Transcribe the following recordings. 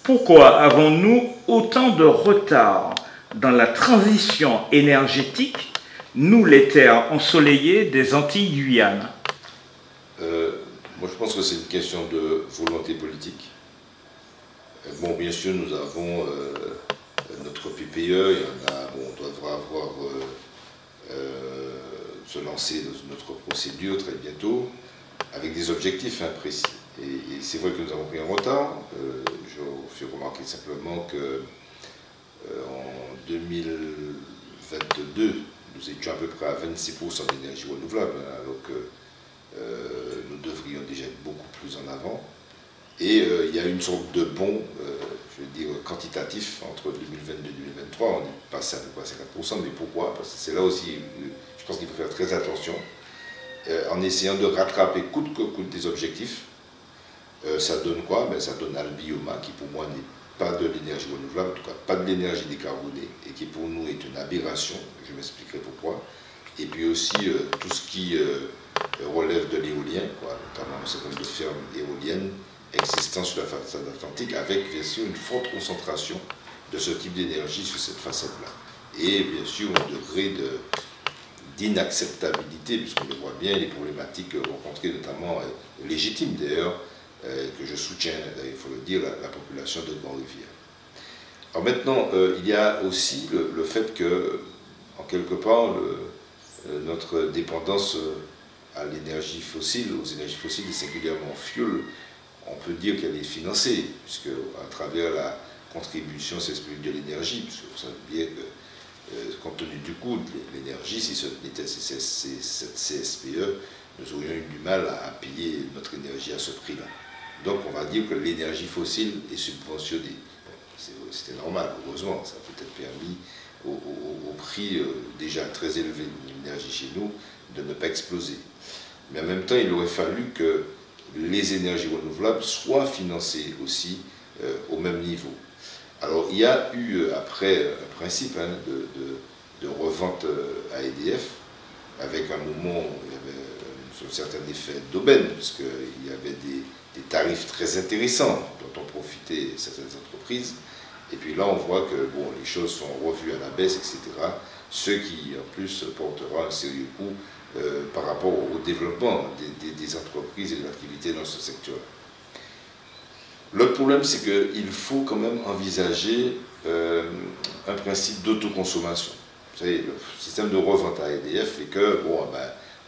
Pourquoi avons-nous autant de retard dans la transition énergétique, nous les terres ensoleillées des Antilles-Guyane? Moi, je pense que c'est une question de volonté politique. Bon, bien sûr, nous avons notre PPE, il y en a, bon, on devra avoir se lancer dans notre procédure très bientôt, avec des objectifs précis. Et c'est vrai que nous avons pris un retard. Je fais remarquer simplement que en 2022, nous étions à peu près à 26% d'énergie renouvelable, alors que nous devrions déjà être beaucoup plus en avant. Et il y a une sorte de bond, je veux dire, quantitatif entre 2022 et 2023. On est passé à peu près à 50%, mais pourquoi? Parce que c'est là aussi, je pense qu'il faut faire très attention. En essayant de rattraper coûte que coûte des objectifs, ça donne quoi? Ça donne un bioma qui pour moi n'est pas de l'énergie renouvelable, en tout cas pas de l'énergie décarbonée, et qui pour nous est une aberration, je m'expliquerai pourquoi. Et puis aussi tout ce qui relève de l'éolien, notamment un certain nombre de fermes éoliennes existant sur la façade atlantique, avec bien sûr une forte concentration de ce type d'énergie sur cette façade-là. Et bien sûr un degré d'inacceptabilité, puisqu'on le voit bien, les problématiques rencontrées, notamment légitimes d'ailleurs, que je soutiens, il faut le dire, la population de Grand-Rivière. Alors maintenant, il y a aussi le fait que, en quelque part, notre dépendance à l'énergie fossile, aux énergies fossiles, et singulièrement au fioul, on peut dire qu'elle est financée, puisque à travers la contribution de l'énergie, puisque vous savez bien que, compte tenu du coût de l'énergie, si ce n'était cette CSPE, nous aurions eu du mal à payer notre énergie à ce prix-là. Donc on va dire que l'énergie fossile est subventionnée. Bon, c'était normal, heureusement, ça a peut-être permis au prix déjà très élevé de l'énergie chez nous de ne pas exploser. Mais en même temps, il aurait fallu que les énergies renouvelables soient financées aussi au même niveau. Alors il y a eu après un principe de revente à EDF, avec un moment où il y avait un certain effet d'aubaine, puisqu'il y avait des tarifs très intéressants dont ont profité certaines entreprises. Et puis là, on voit que bon, les choses sont revues à la baisse, etc. Ce qui, en plus, portera un sérieux coup par rapport au développement des entreprises et de l'activité dans ce secteur. L'autre problème, c'est qu'il faut quand même envisager un principe d'autoconsommation. Vous savez, le système de revente à EDF fait que, bon,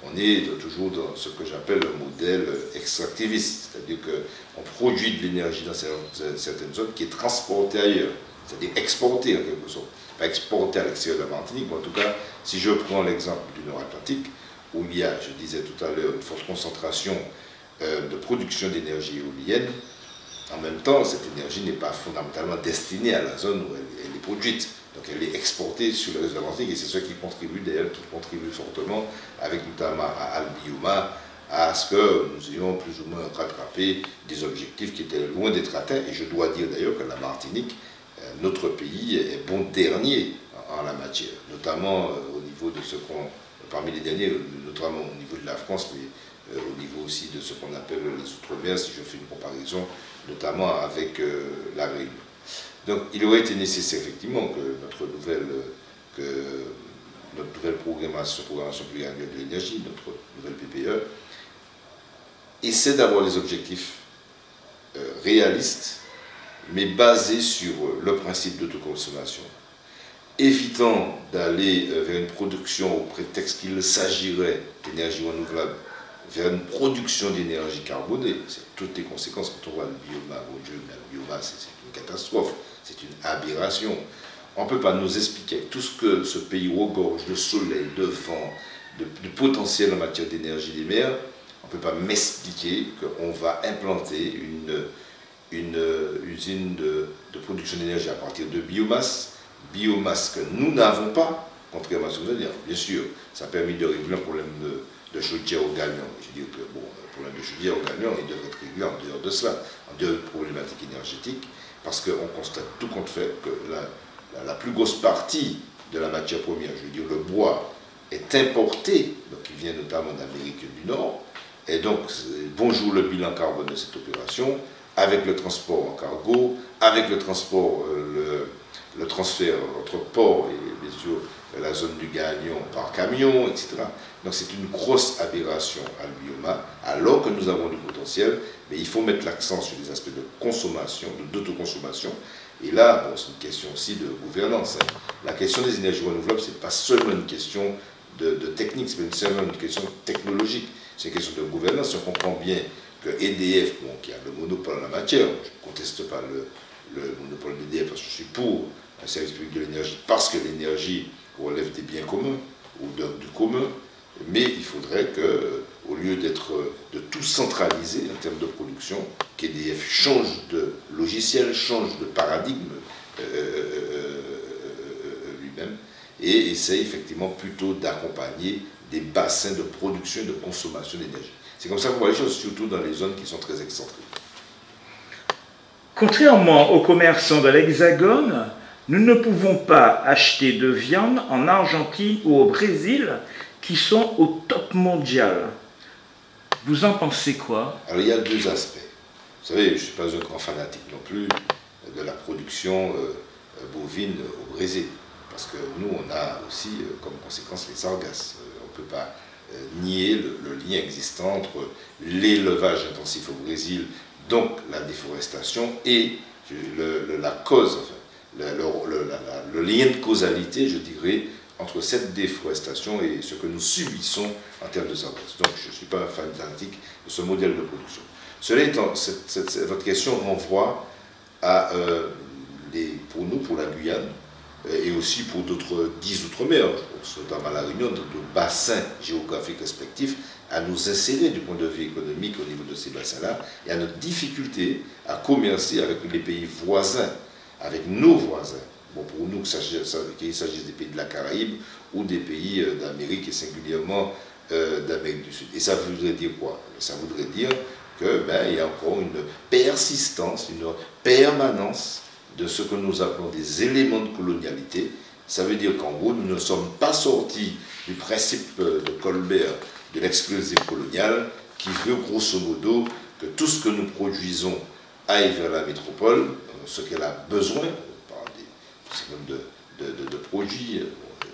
on est toujours dans ce que j'appelle un modèle extractiviste, c'est-à-dire qu'on produit de l'énergie dans certaines zones qui est transportée ailleurs, c'est-à-dire exportée en quelque sorte. Pas exportée à l'extérieur de la Martinique, mais en tout cas, si je prends l'exemple du Nord-Atlantique, où il y a, je disais tout à l'heure, une forte concentration de production d'énergie éolienne, en même temps, cette énergie n'est pas fondamentalement destinée à la zone où elle est produite. Donc elle est exportée sur le réseau de l'Atlantique et c'est ce qui contribue d'ailleurs, qui contribue fortement, avec notamment à Albioma, à ce que nous ayons plus ou moins rattrapé des objectifs qui étaient loin d'être atteints. Et je dois dire d'ailleurs que la Martinique, notre pays, est bon dernier en la matière, notamment au niveau de ce qu'on, parmi les derniers, notamment au niveau de la France, mais au niveau aussi de ce qu'on appelle les Outre-mer, si je fais une comparaison, notamment avec la Réunion. Donc il aurait été nécessaire effectivement que notre nouvelle programmation pluriannuelle de l'énergie, notre nouvelle PPE, essaie d'avoir des objectifs réalistes, mais basés sur le principe d'autoconsommation, évitant d'aller vers une production au prétexte qu'il s'agirait d'énergie renouvelable, vers une production d'énergie carbonée. C'est toutes les conséquences quand on voit le bioma. Mon Dieu, mais le bioma, c'est une catastrophe, c'est une aberration. On ne peut pas nous expliquer tout ce que ce pays regorge de soleil, de vent, de potentiel en matière d'énergie des mers. On ne peut pas m'expliquer qu'on va implanter une usine de production d'énergie à partir de biomasse que nous n'avons pas, contrairement à ce que vous allez dire. Bien sûr, ça a permis de régler un problème de chaudière au gagnant. Je dis que bon, le problème de chaudière au gagnant, il devrait être réglé en dehors de cela, en dehors de problématiques énergétiques, parce qu'on constate tout compte fait que la plus grosse partie de la matière première, je veux dire le bois, est importé, donc il vient notamment d'Amérique du Nord, et donc bonjour le bilan carbone de cette opération, avec le transport en cargo, avec le transport, le transfert entre port et bien sûr la zone du Gagnon par camion, etc. Donc c'est une grosse aberration à Bioma, alors que nous avons du potentiel, mais il faut mettre l'accent sur les aspects de consommation, d'autoconsommation. Et là, bon, c'est une question aussi de gouvernance. Hein. La question des énergies renouvelables, ce n'est pas seulement une question de technique, c'est seulement une question technologique, c'est une question de gouvernance. On comprend bien que EDF, bon, qui a le monopole en la matière, je ne conteste pas le monopole d'EDF parce que je suis pour un service public de l'énergie, parce que l'énergie relève des biens communs ou du commun, mais il faudrait que, au lieu de tout centraliser en termes de production, qu'EDF change de logiciel, change de paradigme lui-même, et essaye effectivement plutôt d'accompagner des bassins de production et de consommation d'énergie. C'est comme ça qu'on voit les choses, surtout dans les zones qui sont très excentriques. Contrairement aux commerçants de l'Hexagone, nous ne pouvons pas acheter de viande en Argentine ou au Brésil qui sont au top mondial. Vous en pensez quoi? Alors il y a deux aspects. Vous savez, je ne suis pas un grand fanatique non plus de la production bovine au Brésil. Parce que nous, on a aussi comme conséquence les sargasses. On ne peut pas nier le lien existant entre l'élevage intensif au Brésil, donc la déforestation, et la cause, enfin, le lien de causalité, je dirais, entre cette déforestation et ce que nous subissons en termes de sargasses. Donc je ne suis pas un fanatique de ce modèle de production. Cela étant, votre question renvoie à, pour nous, pour la Guyane, et aussi pour d'autres 10 outre-mer, notamment la Réunion, d'autres bassins géographiques respectifs, à nous insérer du point de vue économique au niveau de ces bassins-là, et à notre difficulté à commercer avec les pays voisins, avec nos voisins. Bon, pour nous, qu'il s'agisse des pays de la Caraïbe ou des pays d'Amérique et singulièrement d'Amérique du Sud. Et ça voudrait dire quoi? Ça voudrait dire qu'il y a encore une persistance, une permanence de ce que nous appelons des éléments de colonialité. Ça veut dire qu'en gros, nous ne sommes pas sortis du principe de Colbert de l'exclusive coloniale qui veut grosso modo que tout ce que nous produisons aille vers la métropole, ce qu'elle a besoin, par de produits,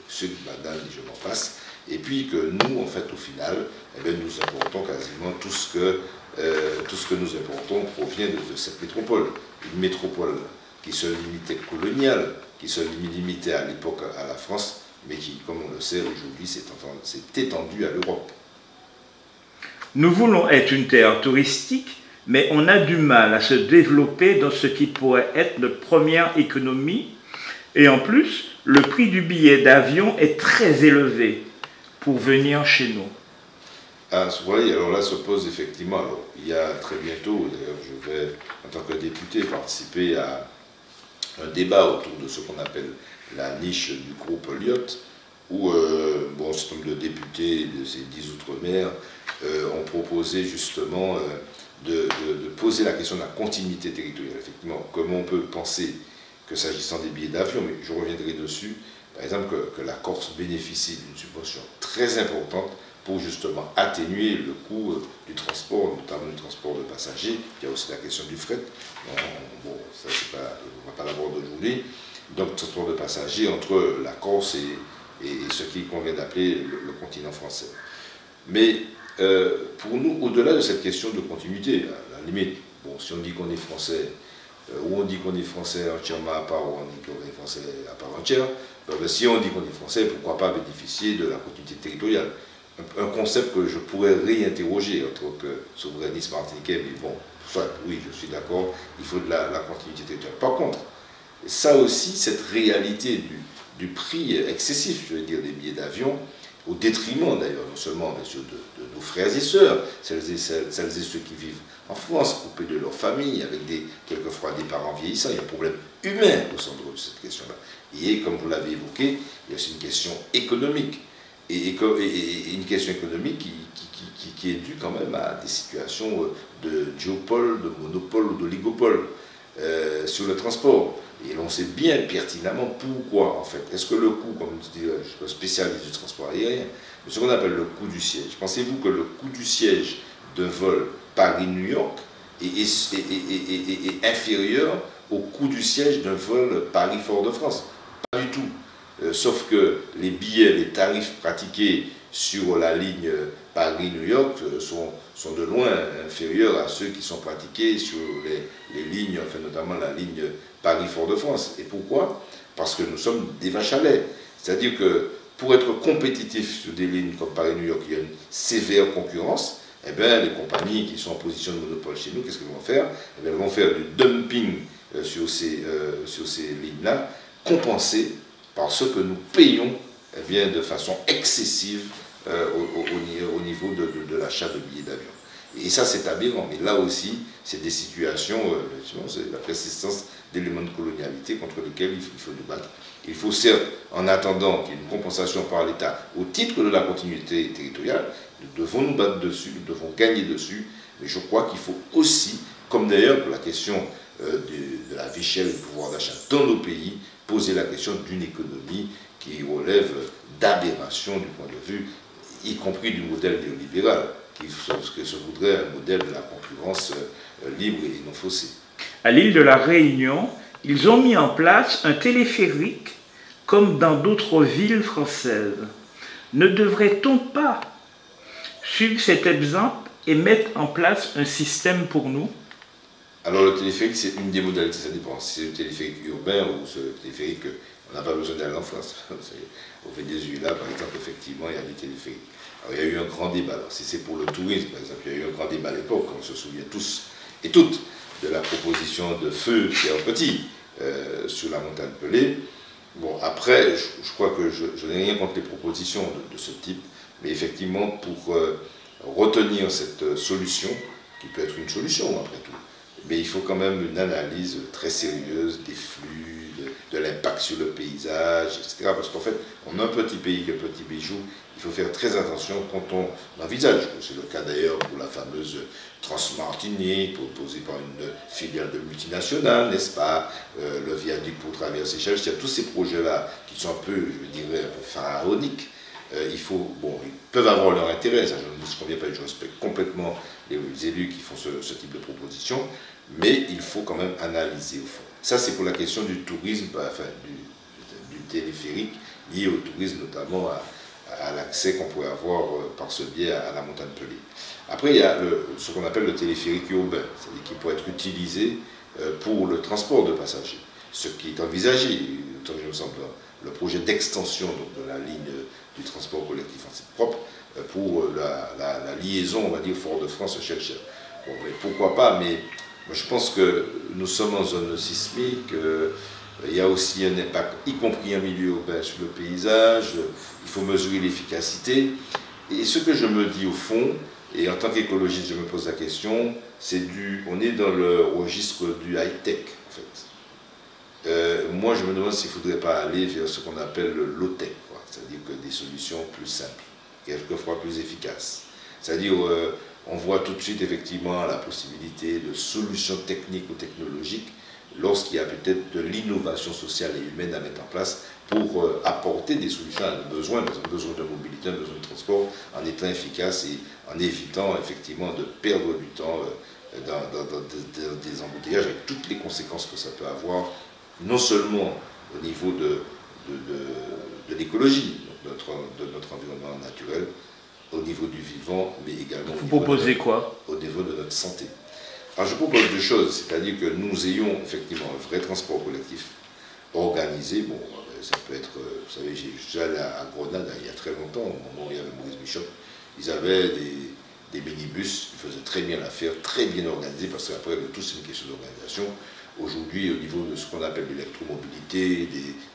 sucre, banane, et je m'en passe, et puis que nous, en fait, au final, eh bien, nous importons quasiment tout ce que nous importons provient de cette métropole. Une métropole qui se limitait coloniale, qui se limitait à l'époque à la France, mais qui, comme on le sait, aujourd'hui s'est étendue à l'Europe. Nous voulons être une terre touristique, mais on a du mal à se développer dans ce qui pourrait être notre première économie. Et en plus, le prix du billet d'avion est très élevé pour venir chez nous. Ah, vous voyez, alors là se pose effectivement, alors, il y a très bientôt, d'ailleurs je vais, en tant que député, participer à un débat autour de ce qu'on appelle la niche du groupe Lyot, où bon, un certain nombre de députés de ces 10 outre-mer ont proposé justement de poser la question de la continuité territoriale. Effectivement, comment on peut penser que s'agissant des billets d'avion, mais je reviendrai dessus, par exemple que la Corse bénéficie d'une subvention très importante pour justement atténuer le coût du transport, notamment du transport de passagers. Il y a aussi la question du fret. Bon, ça, on ne va pas l'aborder aujourd'hui. Donc, transport de passagers entre la Corse et ce qu'il convient d'appeler le continent français. Mais pour nous, au-delà de cette question de continuité, à la limite, bon, si on dit qu'on est français, ou on dit qu'on est français entièrement à part, ou on dit qu'on est français à part entière, ben, si on dit qu'on est français, pourquoi pas bénéficier de la continuité territoriale? Un concept que je pourrais réinterroger en tant que souverainiste martiniquais, mais bon, soit, oui, je suis d'accord, il faut de la continuité territoriale. Par contre, ça aussi, cette réalité du prix excessif, je veux dire, des billets d'avion, au détriment d'ailleurs, non seulement bien sûr de nos frères et sœurs, celles et ceux qui vivent en France, coupés de leur famille, avec quelquefois des parents vieillissants, il y a un problème humain au centre de cette question-là. Et comme vous l'avez évoqué, il y a aussi une question économique. Et une question économique qui est due quand même à des situations de duopole, de monopole ou d'oligopole sur le transport. Et l'on sait bien pertinemment pourquoi, en fait. Est-ce que le coût, comme je dis, je suis spécialiste du transport aérien, mais ce qu'on appelle le coût du siège, pensez-vous que le coût du siège d'un vol Paris-New York est inférieur au coût du siège d'un vol Paris-Fort-de-France. Pas du tout. Sauf que les billets, les tarifs pratiqués sur la ligne Paris-New York sont de loin inférieurs à ceux qui sont pratiqués sur les lignes, enfin notamment la ligne Paris-Fort-de-France. Et pourquoi? Parce que nous sommes des vaches à lait. C'est-à-dire que pour être compétitif sur des lignes comme Paris-New York, il y a une sévère concurrence. Eh bien, les compagnies qui sont en position de monopole chez nous, qu'est-ce qu'elles vont faire? Eh bien, elles vont faire du dumping sur ces lignes-là, compensé par ce que nous payons eh bien, de façon excessive au niveau de l'achat de billets d'avion. Et ça, c'est aberrant. Mais là aussi, c'est des situations, c'est la persistance d'éléments de colonialité contre lesquels il faut nous battre. Il faut certes, en attendant qu'il y ait une compensation par l'État au titre de la continuité territoriale, nous devons nous battre dessus, nous devons gagner dessus, mais je crois qu'il faut aussi, comme d'ailleurs pour la question de la vie chère et du pouvoir d'achat dans nos pays, poser la question d'une économie qui relève d'aberration du point de vue, y compris du modèle néolibéral, qui se voudrait un modèle de la concurrence libre et non faussée. À l'île de la Réunion, ils ont mis en place un téléphérique comme dans d'autres villes françaises. Ne devrait-on pas suivre cet exemple et mettre en place un système pour nous? Alors le téléphérique, c'est une des modalités, ça dépend. Si c'est le téléphérique urbain ou ce téléphérique, on n'a pas besoin d'aller en France. Au Venezuela, par exemple, effectivement, il y a des téléphériques. Alors, il y a eu un grand débat. Alors, si c'est pour le tourisme, par exemple, il y a eu un grand débat à l'époque, on se souvient tous et toutes de la proposition de feu Pierre Petit sur la montagne Pelée. Bon, après, je crois que je n'ai rien contre les propositions de ce type, mais effectivement, pour retenir cette solution, qui peut être une solution après tout, mais il faut quand même une analyse très sérieuse des flux, de l'impact sur le paysage, etc. Parce qu'en fait, on a un petit pays, un petit bijou, il faut faire très attention quand on envisage. C'est le cas d'ailleurs pour la fameuse Transmartinique, proposée par une filiale de multinationale, n'est-ce pas? Le viaduc pour traverser Chelles, il y a tous ces projets-là qui sont un peu, je dirais, un peu pharaoniques. Ils peuvent avoir leur intérêt, ça je ne me conviens pas, je respecte complètement les élus qui font ce type de proposition, mais il faut quand même analyser au fond. Ça c'est pour la question du tourisme, enfin du téléphérique, lié au tourisme notamment à l'accès qu'on pourrait avoir par ce biais à la montagne Pelée. Après il y a ce qu'on appelle le téléphérique urbain, c'est-à-dire qui peut être utilisé pour le transport de passagers, ce qui est envisagé, tant que je me semble, le projet d'extension de la ligne du transport collectif en site propre pour la liaison, on va dire, Fort-de-France-Chelles. Bon, mais pourquoi pas, mais moi, je pense que nous sommes en zone sismique, il y a aussi un impact, y compris en milieu urbain, sur le paysage, il faut mesurer l'efficacité. Et ce que je me dis au fond, et en tant qu'écologiste, je me pose la question, on est dans le registre du high-tech, en fait. Moi, je me demande s'il ne faudrait pas aller vers ce qu'on appelle le low-tech, c'est-à-dire que des solutions plus simples, quelquefois plus efficaces. C'est-à-dire, on voit tout de suite effectivement la possibilité de solutions techniques ou technologiques lorsqu'il y a peut-être de l'innovation sociale et humaine à mettre en place pour apporter des solutions à nos besoins, un besoin de mobilité, un besoin de transport, en étant efficace et en évitant effectivement de perdre du temps dans des embouteillages avec toutes les conséquences que ça peut avoir, non seulement au niveau de l'écologie, de notre environnement naturel, au niveau du vivant, mais également vous proposez quoi? Au niveau de notre santé. Alors je propose deux choses, c'est-à-dire que nous ayons effectivement un vrai transport collectif organisé. Bon, ça peut être, vous savez, j'étais allé à Grenade il y a très longtemps, au moment où il y avait Maurice Bishop, ils avaient des minibus qui faisaient très bien l'affaire, très bien organisés, parce qu'après tout c'est une question d'organisation. Aujourd'hui, au niveau de ce qu'on appelle l'électromobilité,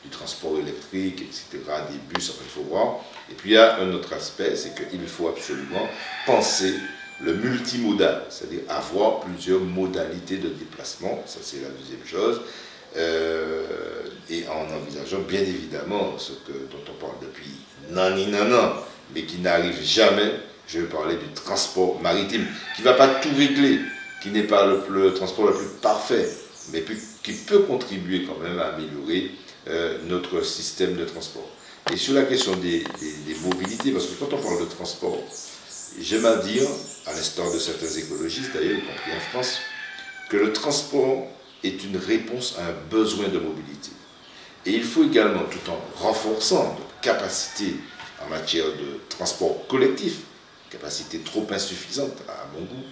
du transport électrique, etc., des bus, enfin, il faut voir. Et puis il y a un autre aspect, c'est qu'il faut absolument penser le multimodal, c'est-à-dire avoir plusieurs modalités de déplacement, ça c'est la deuxième chose, et en envisageant bien évidemment ce dont on parle depuis nanan, mais qui n'arrive jamais, je vais parler du transport maritime, qui ne va pas tout régler, qui n'est pas le transport le plus parfait, mais qui peut contribuer quand même à améliorer notre système de transport. Et sur la question des mobilités, parce que quand on parle de transport, j'aime à dire, à l'instar de certains écologistes d'ailleurs, y compris en France, que le transport est une réponse à un besoin de mobilité. Et il faut également, tout en renforçant nos capacités en matière de transport collectif, capacité trop insuffisante à mon goût,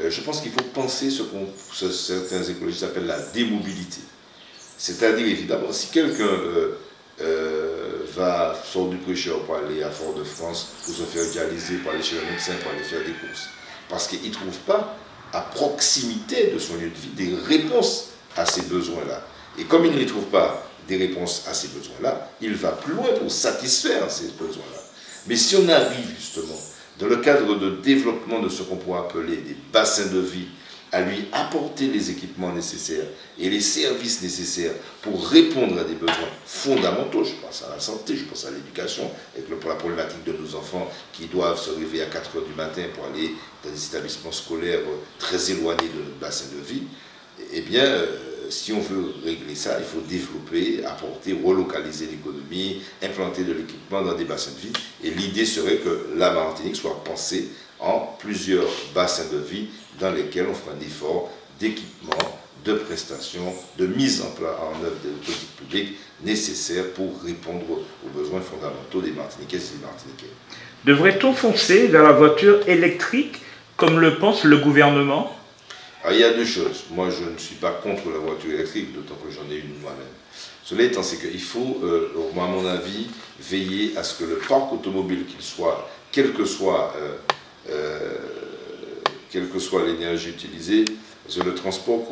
je pense qu'il faut penser ce que certains écologistes appellent la démobilité. C'est-à-dire, évidemment, si quelqu'un sort du prêcheur pour aller à Fort-de-France, pour se faire dialyser, pour aller chez le médecin, pour aller faire des courses, parce qu'il ne trouve pas à proximité de son lieu de vie des réponses à ces besoins-là. Et comme il ne trouve pas des réponses à ces besoins-là, il va plus loin pour satisfaire ces besoins-là. Mais si on arrive justement, dans le cadre de développement de ce qu'on pourrait appeler des bassins de vie, à lui apporter les équipements nécessaires et les services nécessaires pour répondre à des besoins fondamentaux, je pense à la santé, je pense à l'éducation, avec la problématique de nos enfants qui doivent se réveiller à 4 h du matin pour aller dans des établissements scolaires très éloignés de notre bassin de vie, eh bien, si on veut régler ça, il faut développer, apporter, relocaliser l'économie, implanter de l'équipement dans des bassins de vie. Et l'idée serait que la Martinique soit pensée en plusieurs bassins de vie dans lesquels on fera un effort d'équipement, de prestations, de mise en œuvre des politiques publiques nécessaires pour répondre aux besoins fondamentaux des Martiniquaises et des Martiniquais. Devrait-on foncer vers la voiture électrique comme le pense le gouvernement ? Alors, il y a deux choses. Moi, je ne suis pas contre la voiture électrique, d'autant que j'en ai une moi-même. Cela étant, c'est qu'il faut, à mon avis, veiller à ce que le parc automobile, qu'il soit, quelle que soit l'énergie utilisée, parce que le transport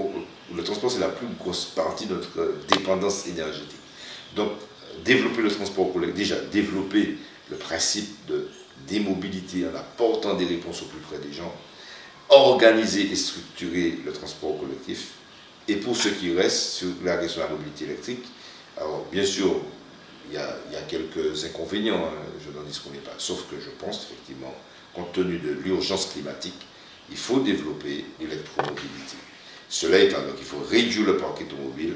c'est la plus grosse partie de notre dépendance énergétique. Donc, développer le transport collectif, déjà développer le principe de démobilité en apportant des réponses au plus près des gens, organiser et structurer le transport collectif. Et pour ce qui reste sur la question de la mobilité électrique, alors bien sûr, il y a quelques inconvénients, hein, je n'en disconviens pas, sauf que je pense effectivement, compte tenu de l'urgence climatique, il faut développer l'électromobilité. Cela étant, donc il faut réduire le parc automobile,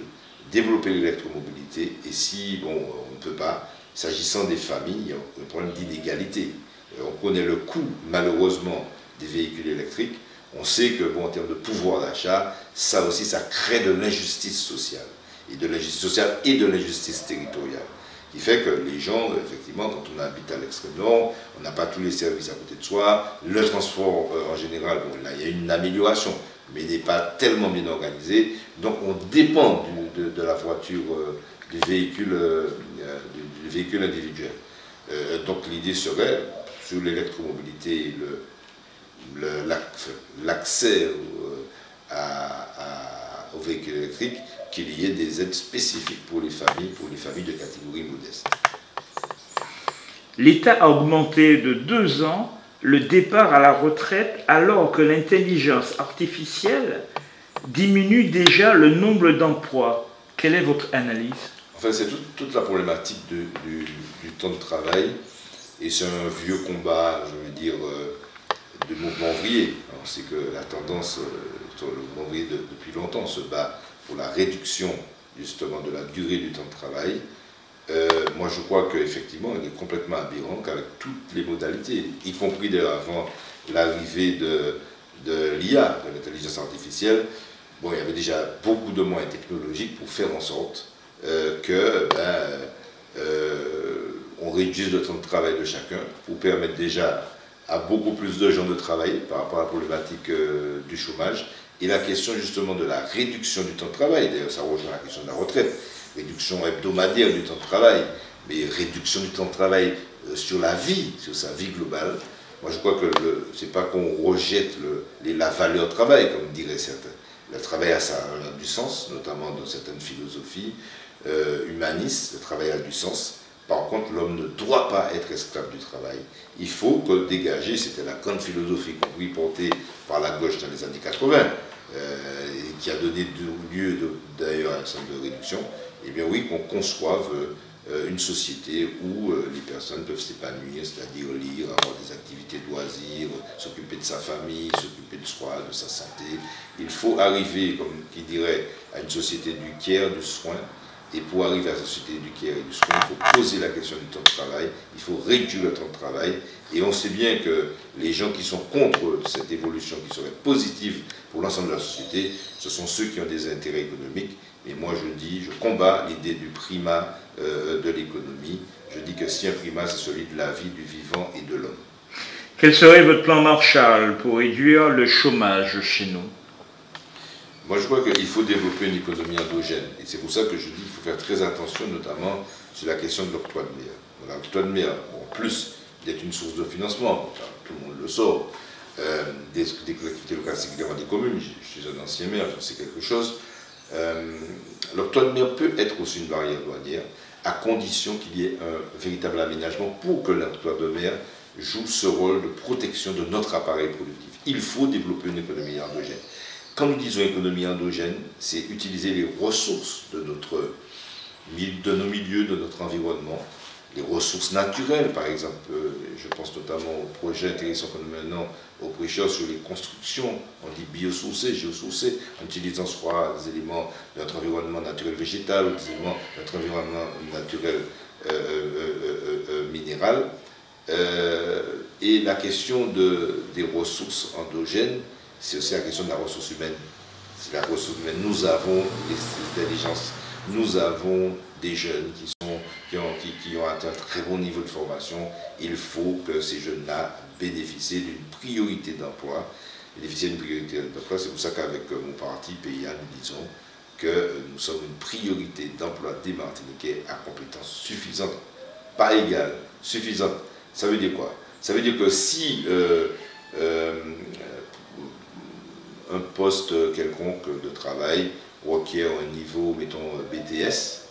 développer l'électromobilité, et si on ne peut pas, s'agissant des familles, il y a un problème d'inégalité. On connaît le coût, malheureusement, des véhicules électriques. On sait que, en termes de pouvoir d'achat, ça aussi, ça crée de l'injustice sociale. Et de l'injustice sociale et de l'injustice territoriale. Qui fait que les gens, effectivement, quand on habite à l'extrême nord, on n'a pas tous les services à côté de soi. Le transport, en général, là, il y a une amélioration, mais il n'est pas tellement bien organisé. Donc, on dépend de la voiture, du véhicule individuel. Donc, l'idée serait, sur l'électromobilité, l'accès aux véhicules électriques, qu'il y ait des aides spécifiques pour les familles de catégorie modeste. L'État a augmenté de 2 ans le départ à la retraite alors que l'intelligence artificielle diminue déjà le nombre d'emplois. Quelle est votre analyse ? Enfin, c'est toute la problématique du temps de travail, et c'est un vieux combat, je veux dire, du mouvement ouvrier. On sait que la tendance, le mouvement ouvrier depuis longtemps se bat pour la réduction justement de la durée du temps de travail. Moi je crois qu'effectivement il est complètement aberrant qu'avec toutes les modalités, y compris d'ailleurs avant l'arrivée de l'IA, de l'intelligence artificielle, il y avait déjà beaucoup de moyens technologiques pour faire en sorte on réduise le temps de travail de chacun, pour permettre déjà à beaucoup plus de gens de travailler par rapport à la problématique du chômage. Et la question justement de la réduction du temps de travail, d'ailleurs ça rejoint la question de la retraite, réduction hebdomadaire du temps de travail, mais réduction du temps de travail sur la vie, sur sa vie globale. Moi je crois que c'est pas qu'on rejette la valeur travail, comme diraient certains. Le travail a du sens, notamment dans certaines philosophies humanistes, le travail a du sens. Par contre, l'homme ne doit pas être esclave du travail. Il faut que dégager, c'était la grande philosophie compris portée par la gauche dans les années 80, qui a donné lieu d'ailleurs à un certain nombre de réductions. Eh bien oui, qu'on conçoive une société où les personnes peuvent s'épanouir, c'est-à-dire lire, avoir des activités de loisirs, s'occuper de sa famille, s'occuper de soi, de sa santé. Il faut arriver, comme qui dirait, à une société du care, du soin, Et pour arriver à cette société éduquée et du soin, il faut poser la question du temps de travail, il faut réduire le temps de travail. Et on sait bien que les gens qui sont contre cette évolution, qui serait positive pour l'ensemble de la société, ce sont ceux qui ont des intérêts économiques. Et moi je combats l'idée du primat de l'économie. Je dis que si un primat, c'est celui de la vie, du vivant et de l'homme. Quel serait votre plan Marshall pour réduire le chômage chez nous? Moi, je crois qu'il faut développer une économie endogène. Et c'est pour ça que je dis qu'il faut faire très attention, notamment sur la question de l'octroi de mer. L'octroi de mer, en plus d'être une source de financement, tout le monde le sort, des collectivités locales, c'est évidemment des communes, je suis un ancien maire, j'en sais quelque chose. L'octroi de mer peut être aussi une barrière douanière, à condition qu'il y ait un véritable aménagement pour que l'octroi de mer joue ce rôle de protection de notre appareil productif. Il faut développer une économie endogène. Quand nous disons économie endogène, c'est utiliser les ressources de nos milieux, de notre environnement, les ressources naturelles, par exemple. Je pense notamment au projet intéressant que nous menons au Prêcheur sur les constructions, on dit biosourcées, géosourcées, en utilisant soit des éléments de notre environnement naturel végétal, ou des éléments de notre environnement naturel minéral. Et la question des ressources endogènes, c'est aussi la question de la ressource humaine. C'est la ressource humaine. Nous avons des intelligences, nous avons des jeunes qui ont atteint un très bon niveau de formation. Il faut que ces jeunes-là bénéficient d'une priorité d'emploi. C'est pour ça qu'avec mon parti PIA, nous disons que nous sommes une priorité d'emploi des Martiniquais à compétences suffisantes, pas égales, suffisantes. Ça veut dire quoi? Ça veut dire que si un poste quelconque de travail requiert un niveau, mettons, BTS,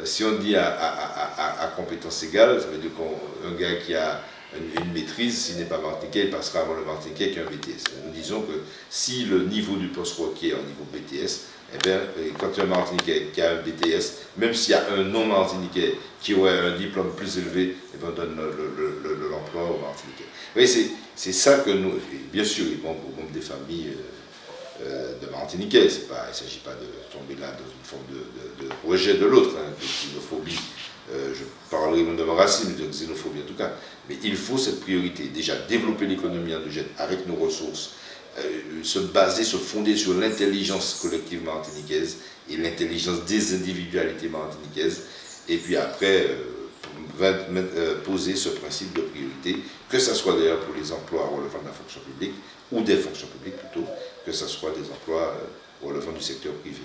si on dit à compétences égales, ça veut dire qu'un gars qui a une maîtrise, s'il n'est pas martiniquais, il passera avant le martiniquais qui a un BTS. Nous disons que si le niveau du poste requiert un niveau BTS, eh bien, quand il y a un martiniquais qui a un BTS, même s'il y a un non-martiniquais qui aurait un diplôme plus élevé, eh bien, on donne l'emploi aux martiniquais. Oui, c'est ça que nous, bien sûr, il manque des familles de martiniquais. Il ne s'agit pas de tomber là dans une forme de rejet de l'autre, hein, de xénophobie. Je parlerai de racisme, de xénophobie en tout cas. Mais il faut cette priorité. Déjà, développer l'économie endogène avec nos ressources, se fonder sur l'intelligence collective martiniquaise et l'intelligence des individualités martiniquaises. Et puis après, poser ce principe de priorité, que ce soit d'ailleurs pour les emplois relevant de la fonction publique, ou des fonctions publiques plutôt, que ce soit des emplois relevant du secteur privé.